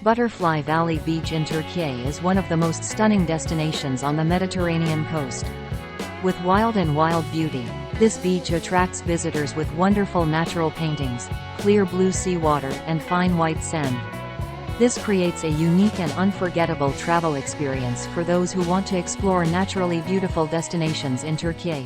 Butterfly Valley Beach in Türkiye is one of the most stunning destinations on the Mediterranean coast. With wild beauty, this beach attracts visitors with wonderful natural paintings, clear blue seawater and fine white sand. This creates a unique and unforgettable travel experience for those who want to explore naturally beautiful destinations in Türkiye.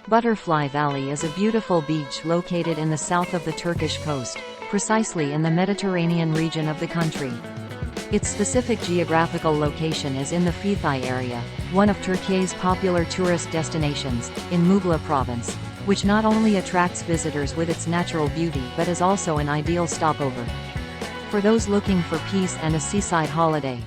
Butterfly Valley is a beautiful beach located in the south of the Turkish coast, precisely in the Mediterranean region of the country. Its specific geographical location is in the Fethiye area, one of Turkey's popular tourist destinations, in Muğla province, which not only attracts visitors with its natural beauty but is also an ideal stopover for those looking for peace and a seaside holiday.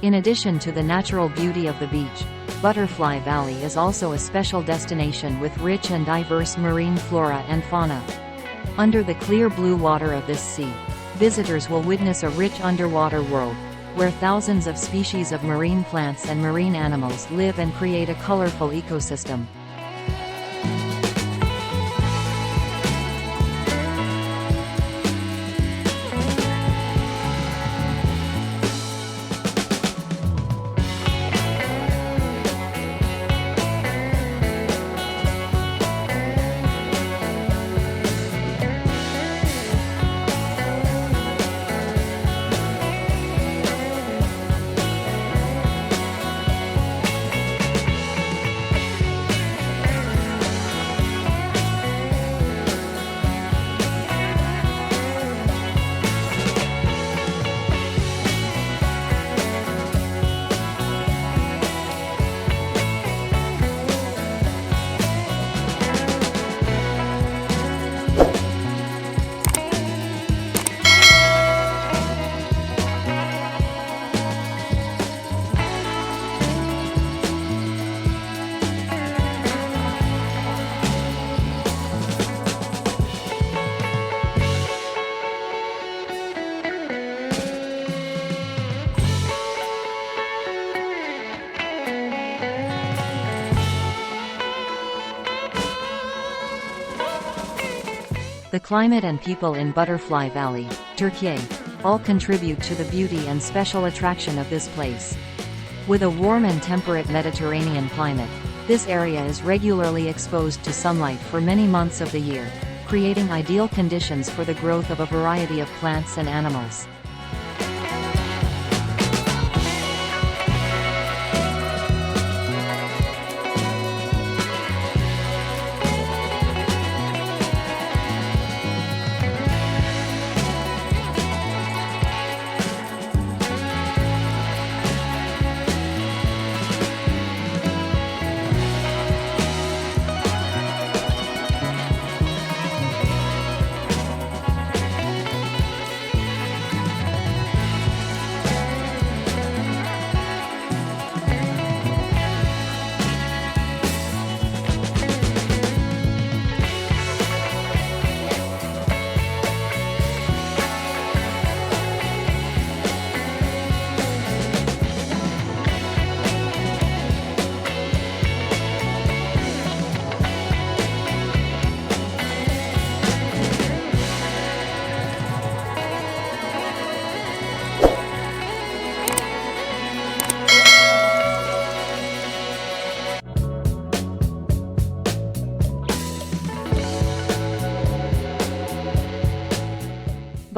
In addition to the natural beauty of the beach, Butterfly Valley is also a special destination with rich and diverse marine flora and fauna. Under the clear blue water of this sea, visitors will witness a rich underwater world, where thousands of species of marine plants and marine animals live and create a colorful ecosystem. The climate and people in Butterfly Valley, Türkiye, all contribute to the beauty and special attraction of this place. With a warm and temperate Mediterranean climate, this area is regularly exposed to sunlight for many months of the year, creating ideal conditions for the growth of a variety of plants and animals.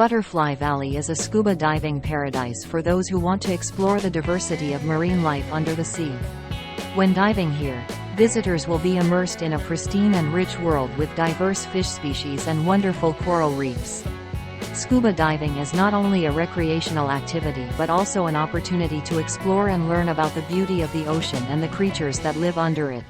Butterfly Valley is a scuba diving paradise for those who want to explore the diversity of marine life under the sea. When diving here, visitors will be immersed in a pristine and rich world with diverse fish species and wonderful coral reefs. Scuba diving is not only a recreational activity but also an opportunity to explore and learn about the beauty of the ocean and the creatures that live under it.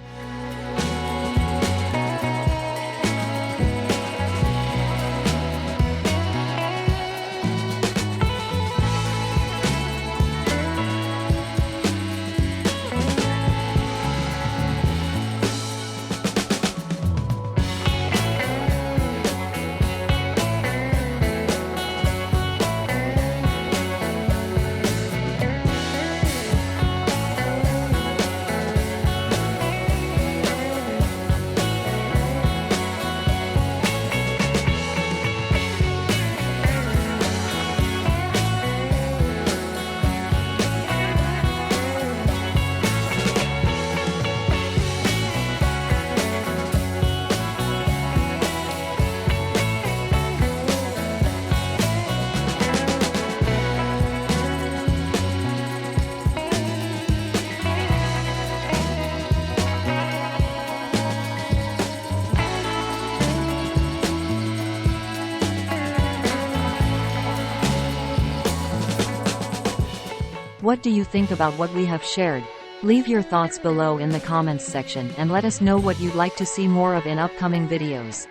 What do you think about what we have shared? Leave your thoughts below in the comments section and let us know what you'd like to see more of in upcoming videos.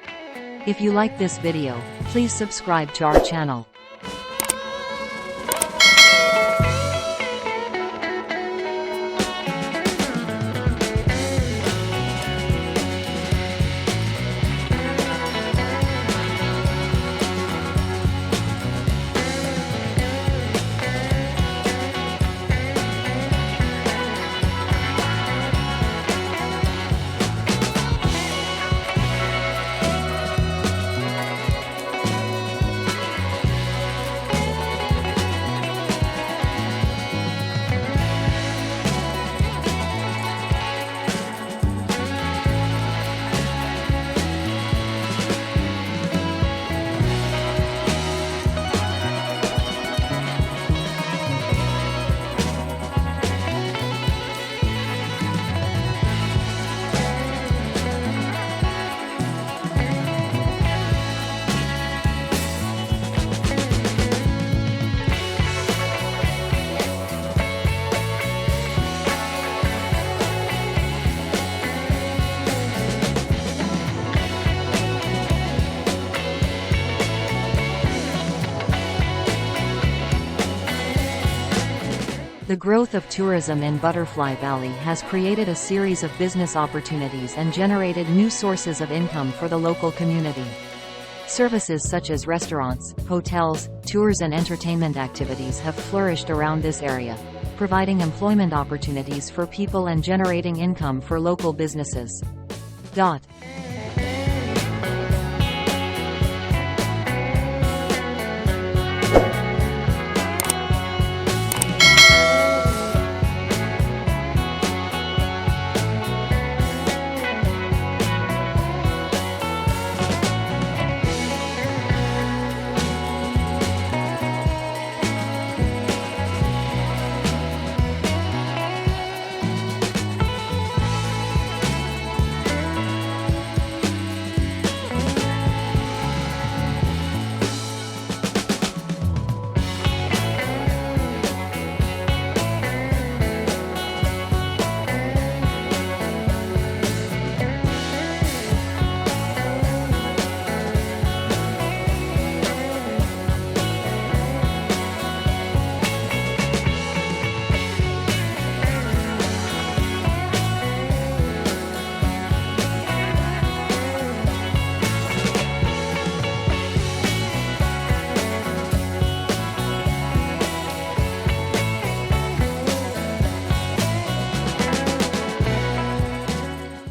If you like this video, please subscribe to our channel. The growth of tourism in Butterfly Valley has created a series of business opportunities and generated new sources of income for the local community. Services such as restaurants, hotels, tours and entertainment activities have flourished around this area, providing employment opportunities for people and generating income for local businesses.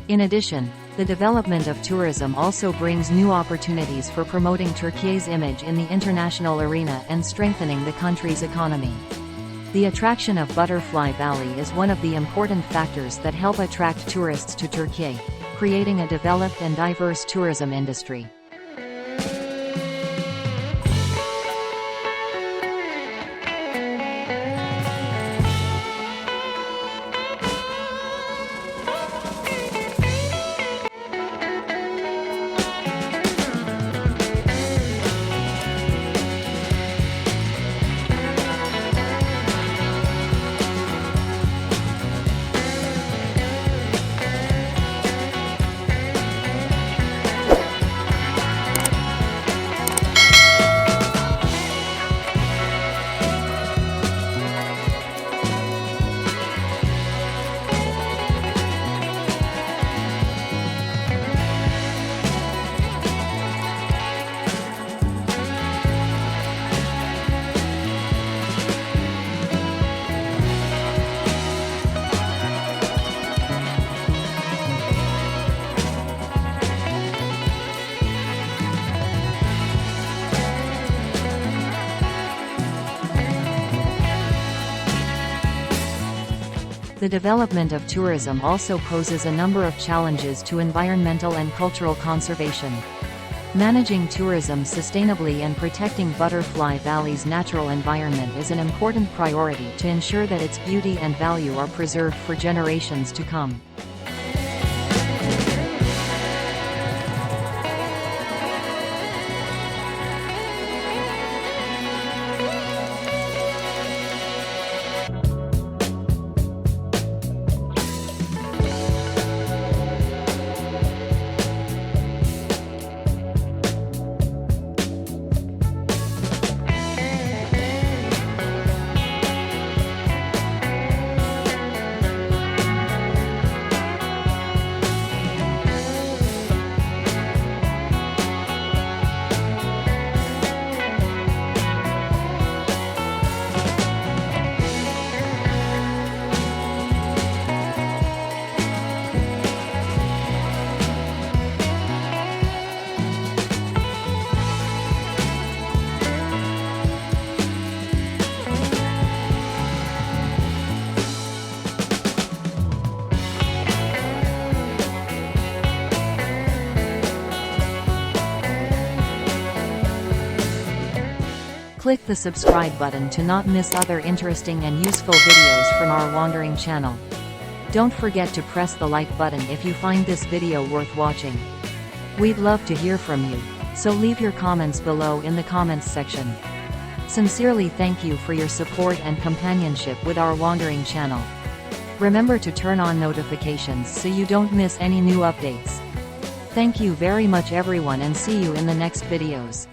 In addition, the development of tourism also brings new opportunities for promoting Türkiye's image in the international arena and strengthening the country's economy. The attraction of Butterfly Valley is one of the important factors that help attract tourists to Türkiye, creating a developed and diverse tourism industry. The development of tourism also poses a number of challenges to environmental and cultural conservation. Managing tourism sustainably and protecting Butterfly Valley's natural environment is an important priority to ensure that its beauty and value are preserved for generations to come. Click the subscribe button to not miss other interesting and useful videos from our wandering channel. Don't forget to press the like button if you find this video worth watching. We'd love to hear from you, so leave your comments below in the comments section. Sincerely thank you for your support and companionship with our wandering channel. Remember to turn on notifications so you don't miss any new updates. Thank you very much everyone, and see you in the next videos.